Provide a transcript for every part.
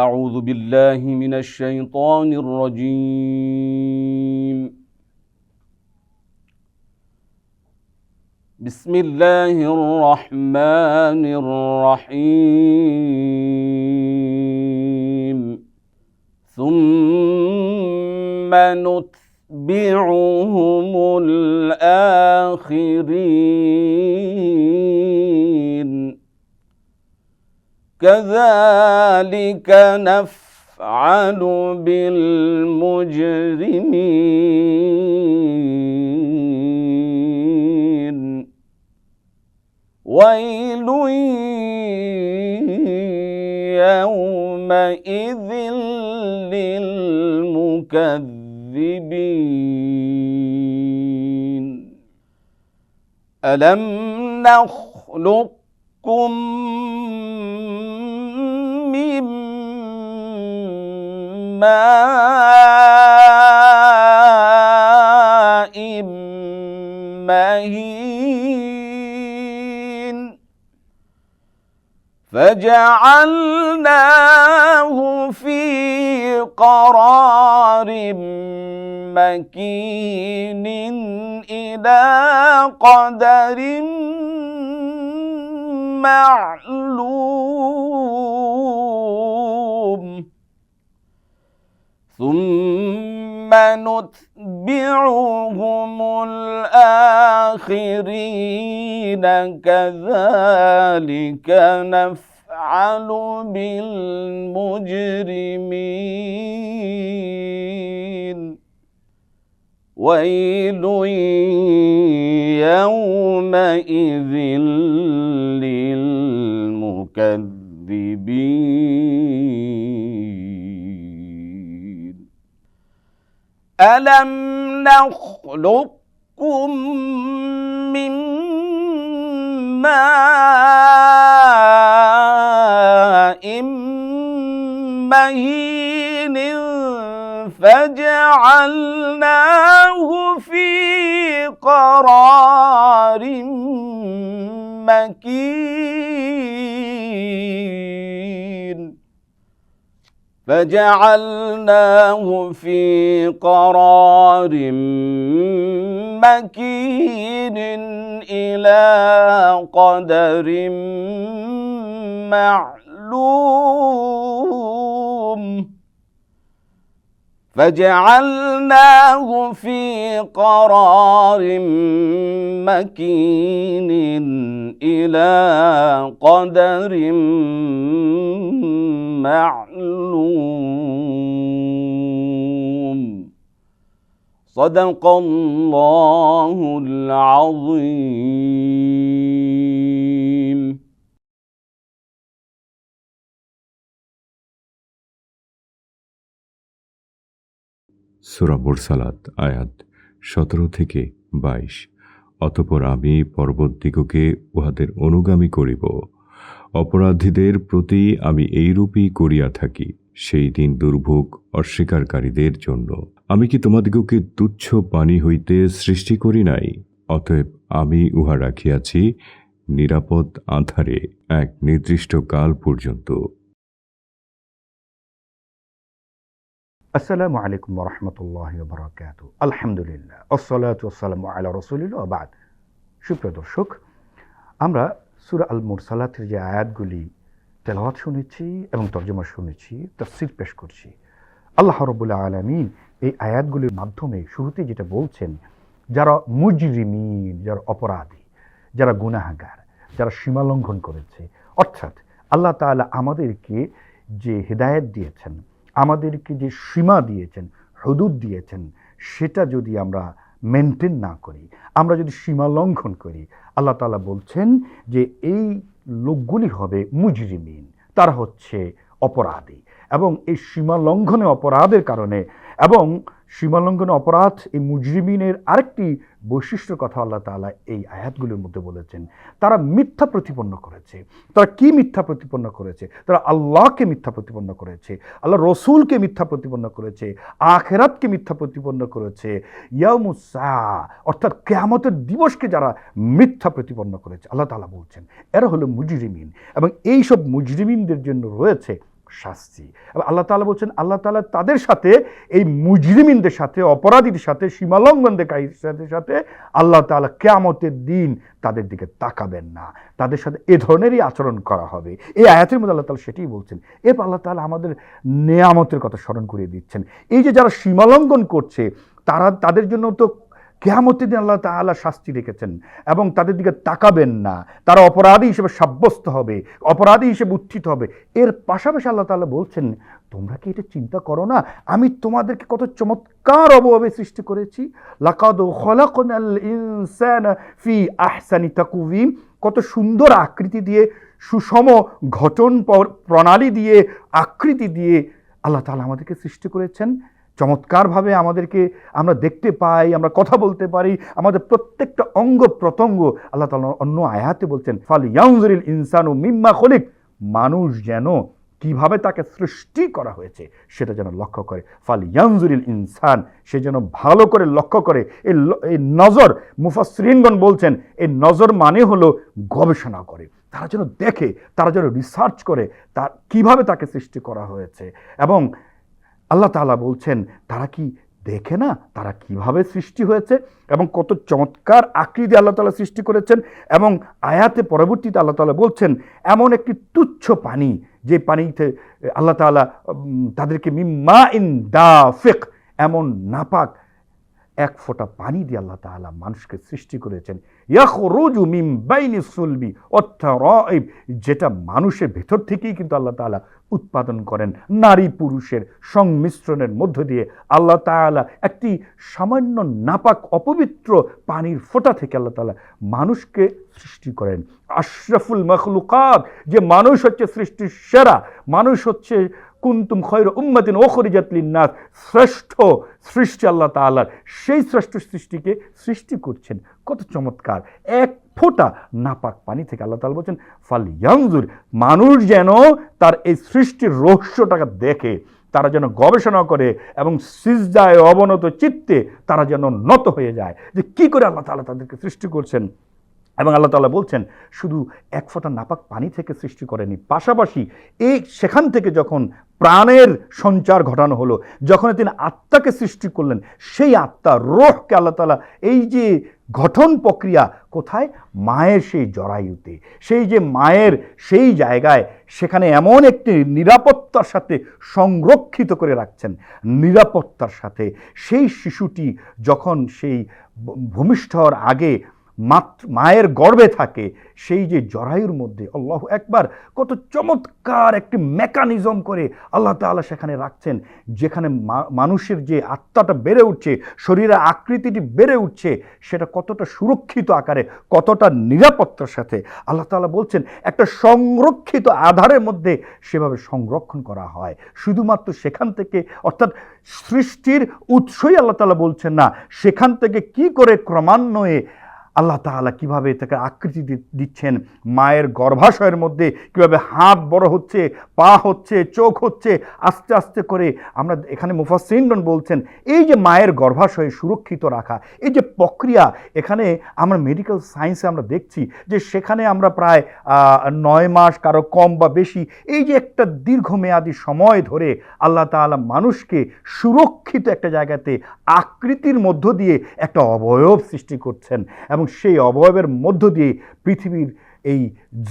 أعوذ بالله من الشيطان الرجيم. بسم الله الرحمن الرحيم. ثم نتبعهم الآخرين كذلك نفعل بالمجرمين. ويل يومئذ للمكذبين. ألم نخلقكم من ماء مهين فجعلناه في قرار مكين إلى قدر معلوم. ثم نتبعهم الآخرين كذلك نفعل بالمجرمين. ويل يومئذ للمكذبين. ألم نخلقكم من ماء مهين فجعلناه في قرار مكين فجعلناه في قرار مكين إلى قدر معلوم. فجعلناه في قرار مكين إلى قدر معلوم. صدق الله العظيم. সূরা Mursalat আয়াত 17 থেকে 22। অতঃপর আমি পর্বতদিগকে উহাদের অনুগামী করিব, অপরাধীদের প্রতি আমি এইরূপই করিয়া থাকি সেই দিন দুর্ভোগ অস্বীকারীদের জন্য। আমি কি তোমাদিগকে তুচ্ছ পানি হইতে সৃষ্টি করি নাই? অতএব আমি উহা রাখিয়াছি নিরাপদ আঁধারে এক নির্দিষ্ট কাল পর্যন্ত। আসসালামু আলাইকুম ওয়া রাহমাতুল্লাহি ওয়া বারাকাতুহু। আলহামদুলিল্লাহ ওয়াসসালাতু ওয়াসসালামু আলা রাসূলিল্লাহ ওয়া বা'দ। সুপ্রিয় দর্শক, আমরা সূরা আল মুরসালাতের যে আয়াতগুলি তেলাওয়াত শুনেছি এবং তরজমা শুনেছি, তাফসীর পেশ করছি। আল্লাহ রাব্বুল আলামিন এই আয়াতগুলির মাধ্যমে শুরুতে যেটা বলছেন, যারা মুজরিমিন, যারা অপরাধী, যারা গুনাহগার, যারা সীমা লঙ্ঘন করেছে, অর্থাৎ আল্লাহ তাআলা আমাদেরকে যে হেদায়েত দিয়েছেন, আমাদেরকে যে সীমা দিয়েছেন, হুদুদ দিয়েছেন, সেটা যদি আমরা মেনটেন না করি, আমরা যদি সীমা লঙ্ঘন করি, আল্লাহ তাআলা বলছেন যে এই লোকগুলি হবে মুজরিমিন, তারা হচ্ছে অপরাধী। এবং এই সীমা লঙ্ঘনে অপরাধের কারণে এবং সীমালঙ্ঘন অপরাধ এই মুজরিমিনের আরেকটি বৈশিষ্ট্যের কথা আল্লাহ তাআলা এই আয়াতগুলোর মধ্যে বলেছেন। তারা মিথ্যা প্রতিপন্ন করেছে। তারা কি মিথ্যা প্রতিপন্ন করেছে? তারা আল্লাহকে মিথ্যা প্রতিপন্ন করেছে, আল্লাহ রসুলকে মিথ্যা প্রতিপন্ন করেছে, আখিরাতকে মিথ্যা প্রতিপন্ন করেছে, ইয়াউমুস সাআ অর্থাৎ কিয়ামতের দিবসকে যারা মিথ্যা প্রতিপন্ন করেছে, আল্লাহ তাআলা বলছেন এরা হলো মুজরিমিন। এবং এই সব মুজরিমিনদের জন্য রয়েছে শাস্তি। আল্লাহ তাআলা বলছেন, আল্লাহ তাআলা তাদের সাথে, এই মুজরিমিনদের সাথে, অপরাধীদের সাথে, সীমালঙ্ঘনকারীদের সাথে আল্লাহ তাআলা কিয়ামতের দিন তাদের দিকে তাকাবেন না, তাদের সাথে এ ধরনেরই আচরণ করা হবে। এই আয়াতের মধ্যে আল্লাহ তাআলা সেটাই বলছেন। এরপর আল্লাহ তাআলা আমাদের নেয়ামতের কথা স্মরণ করিয়ে দিচ্ছেন। এই যে যারা সীমালঙ্ঘন করছে, তাদের জন্য তো কিয়ামতের দিন আল্লাহ তাআলা শাস্তি রেখেছেন এবং তাদের দিকে তাকাবেন না, তারা অপরাধী হিসেবে সাব্যস্ত হবে, অপরাধী হিসেবে উত্থিত হবে। এর পাশাপাশি আল্লাহ তাআলা বলছেন, তোমরা কি এটা চিন্তা করো না আমি তোমাদেরকে কত চমৎকার অবয়বে সৃষ্টি করেছি? লাকাদ খলাকনাল ইনসানা ফি আহসানি তাকওয়িম, কত সুন্দর আকৃতি দিয়ে, সুষম গঠন প্রণালী দিয়ে, আকৃতি দিয়ে আল্লাহ তাআলা আমাদেরকে সৃষ্টি করেছেন। চমৎকারভাবে আমাদেরকে আমরা দেখতে পাই, আমরা কথা বলতে পারি, আমাদের প্রত্যেকটা অঙ্গ প্রত্যঙ্গ আল্লাহ তাআলা অন্য আয়াতে বলছেন, ফালইয়ানজুরিল ইনসানু মিম্মা খুলিক, মানুষ যেন কিভাবে তাকে সৃষ্টি করা হয়েছে সেটা যেন লক্ষ্য করে। ফালইয়ানজুরিল ইনসান, সে যেন ভালো করে লক্ষ্য করে। এই নজর, মুফাসসিরিনগণ বলছেন এই নজর মানে হলো গবেষণা করে, তারা যেন দেখে, তারা যেন রিসার্চ করে তার কিভাবে তাকে সৃষ্টি করা হয়েছে। এবং আল্লাহ তাআলা বলছেন, তারা কি দেখে না তারা কিভাবে সৃষ্টি হয়েছে এবং কত চমৎকার আকৃতি আল্লাহ তাআলা সৃষ্টি করেছেন। এবং আয়াতে পরবর্তীতে আল্লাহ তাআলা বলছেন, এমন একটি তুচ্ছ পানি, যে পানিতে আল্লাহ তাআলা তাদেরকে মিম্মা ইন দাফিক, এমন নাপাক এক ফোঁটা পানি দিয়ে আল্লাহ তাআলা মানুষকে সৃষ্টি করেছেন। ইয়াখরুজু মিন বাইনি সুলবি ওয়াত-তারাইব, যেটা মানুষের ভেতর থেকেই কিন্তু আল্লাহ তাআলা উৎপাদন করেন। নারী পুরুষের সংমিশ্রণের মধ্য দিয়ে আল্লাহ তাআলা একটি সামান্য নাপাক অপবিত্র পানির ফোঁটা থেকে আল্লাহ তাআলা মানুষকে সৃষ্টি করেন। আশরাফুল মাখলুকাত, যে মানুষ হচ্ছে সৃষ্টির সেরা, মানুষ হচ্ছে কুনতুম খয়রা উম্মাতিন উখরিজাত লিন-নাস, শ্রেষ্ঠ সৃষ্টি আল্লাহ তাআলার, সেই শ্রেষ্ঠ সৃষ্টিকে সৃষ্টি করছেন। কত চমৎকার! এক ফোঁটা নাপাক পানি থেকে আল্লাহ তাআলা বলছেন, ফালইয়ানজুর, মানুষ যেন তার এই সৃষ্টির রহস্যটাকে দেখে, তারা যেন গবেষণা করে এবং সিজদায় অবনত চিত্তে তারা যেন নত হয়ে যায় যে কি করে আল্লাহ তাআলা তাদেরকে সৃষ্টি করছেন। এবং আল্লাহ তাআলা বলছেন, শুধু এক ফোঁটা নাপাক পানি থেকে সৃষ্টি করেনি, পাশাপাশি সেখান থেকে যখন প্রাণের সঞ্চার ঘটানো হলো, যখন তিনি আত্মাকে সৃষ্টি করলেন, সেই আত্মা রূহকে আল্লাহ তাআলা, এই যে গঠন প্রক্রিয়া কোথায়? মায়ের সেই জরায়ুতে, সেই যে মায়ের সেই জায়গায়, সেখানে এমন একটি নিরাপত্তার সাথে সংরক্ষিত করে রাখছেন। নিরাপত্তার সাথে সেই শিশুটি যখন সেই ভূমিষ্ঠ হওয়ার আগে মায়ের গর্ভে থাকে, সেই যে জরায়ুর মধ্যে, আল্লাহু আকবার, কত চমৎকার একটি মেকানিজম করে আল্লাহ তাআলা সেখানে রাখছেন, যেখানে মানুষের যে আত্মাটা বেড়ে উঠছে, শরীরের আকৃতিটি বেড়ে উঠছে, সেটা কতটা সুরক্ষিত আকারে, কতটা নিরাপত্তার সাথে আল্লাহ তাআলা বলছেন একটা সংরক্ষিত আধারের মধ্যে সেভাবে সংরক্ষণ করা হয়। শুধুমাত্র সেখান থেকে, অর্থাৎ সৃষ্টির উৎসই আল্লাহ তাআলা বলছেন না, সেখান থেকে কি করে ক্রমান্বয়ে আল্লাহ তাআলা কিভাবে তাকে আকৃতি দিচ্ছেন, মায়ের গর্ভাশয়ের মধ্যে কিভাবে হাত বড় হচ্ছে, পা হচ্ছে, চোখ হচ্ছে, আস্তে আস্তে করে। আমরা এখানে মুফাসসিরিনগণ বলছেন, এই যে মায়ের গর্ভাশয়ে সুরক্ষিত রাখা, এই যে প্রক্রিয়া, এখানে আমরা মেডিকেল সায়েন্সে আমরা দেখছি যে সেখানে আমরা প্রায় 9 মাস, কারো কম বা বেশি, এই যে একটা দীর্ঘমেয়াদী সময় ধরে আল্লাহ তাআলা মানুষকে সুরক্ষিত একটা জায়গাতে আকৃতির মধ্য দিয়ে একটা অবয়ব সৃষ্টি করছেন এবং সেই অবয়বের মধ্য দিয়ে পৃথিবীর এই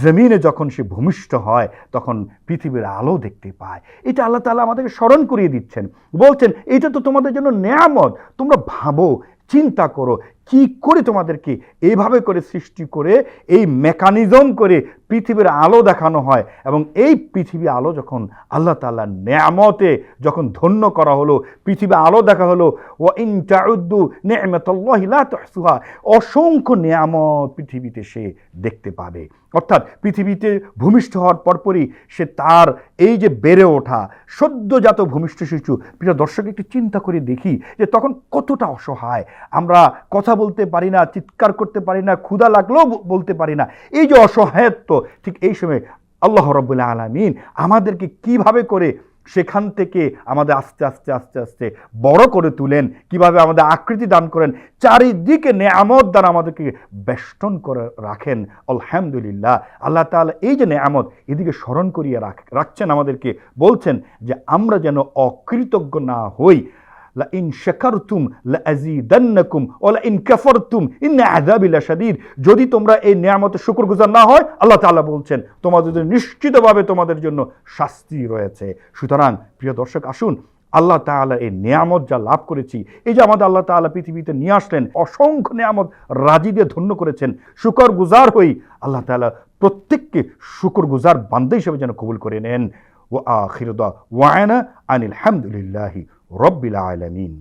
জমিনে যখন সে ভূমিষ্ঠ হয় তখন পৃথিবীর আলো দেখতে পায়। এটা আল্লাহ তাআলা আমাদেরকে স্মরণ করিয়ে দিচ্ছেন, বলছেন এটা তো তোমাদের জন্য নেয়ামত, তোমরা ভাবো, চিন্তা করো কি করে তোমাদেরকে এইভাবে করে সৃষ্টি করে, এই মেকানিজম করে পৃথিবীর আলো দেখানো হয়। এবং এই পৃথিবী আলো যখন আল্লাহ তাআলার নেয়ামতে যখন ধন্য করা হলো, পৃথিবী আলো দেখা হলো, ওয়া ইন তাউদ্দু নি'মাতাল্লাহি লা তুহসুহা, অসংখ্য নেয়ামত পৃথিবীতে সে দেখতে পাবে। অর্থাৎ পৃথিবীতে ভূমিষ্ঠ হওয়ার পরপরই সে তার এই যে বেড়ে ওঠা সদ্যজাত ভূমিষ্ঠ শিশু, প্রিয় দর্শক একটু চিন্তা করে দেখি যে তখন কতটা অসহায়, আমরা কথা বলতে পারি না, চিৎকার করতে পারি না, ক্ষুধা লাগলেও বলতে পারি না, এই যে অসহায়ত্ব, ঠিক এই সময় আল্লাহ রাব্বুল আলামিন আমাদেরকে কিভাবে করে সেখান থেকে আমাদের আস্তে আস্তে আস্তে আস্তে বড় করে তুলেন, কিভাবে আমাদের আকৃতি দান করেন, চারিদিকে নেয়ামত দ্বারা আমাদেরকে বেষ্টন করে রাখেন। আলহামদুলিল্লাহ, আল্লাহ তাআলা এই যে নেয়ামত, এদিকে স্মরণ করিয়ে রাখছেন আমাদেরকে, বলছেন যে আমরা যেন অকৃতজ্ঞ না হই। লা ইন শাকারতুম লা আযীদান্নাকুম ওয়া লা ইন কাফারতুম ইন্না আযাবি লাশাদীদ। যদি তোমরা এই নেয়ামতের শুকরগুজার না হয়, আল্লাহ তাআলা বলছেন তোমাদের জন্য নিশ্চিতভাবে তোমাদের জন্য শাস্তি রয়েছে। সুতরাং প্রিয় দর্শক, আসুন আল্লাহ তাআলা এই নেয়ামত যা লাভ করেছি, এই যে আমাদের আল্লাহ তাআলা পৃথিবীতে নিয়ে আসলেন, অসংখ্য নেয়ামত রাজি দিয়ে ধন্য করেছেন, শুকরগুজার হই। আল্লাহ তাআলা প্রত্যেককে শুকরগুজার বান্দা হিসেবে যেন কবুল করে নেন। ওয়া আখিরু দাওয়ানা আনিল হামদুলিল্লাহি রব্বিল আলামিন।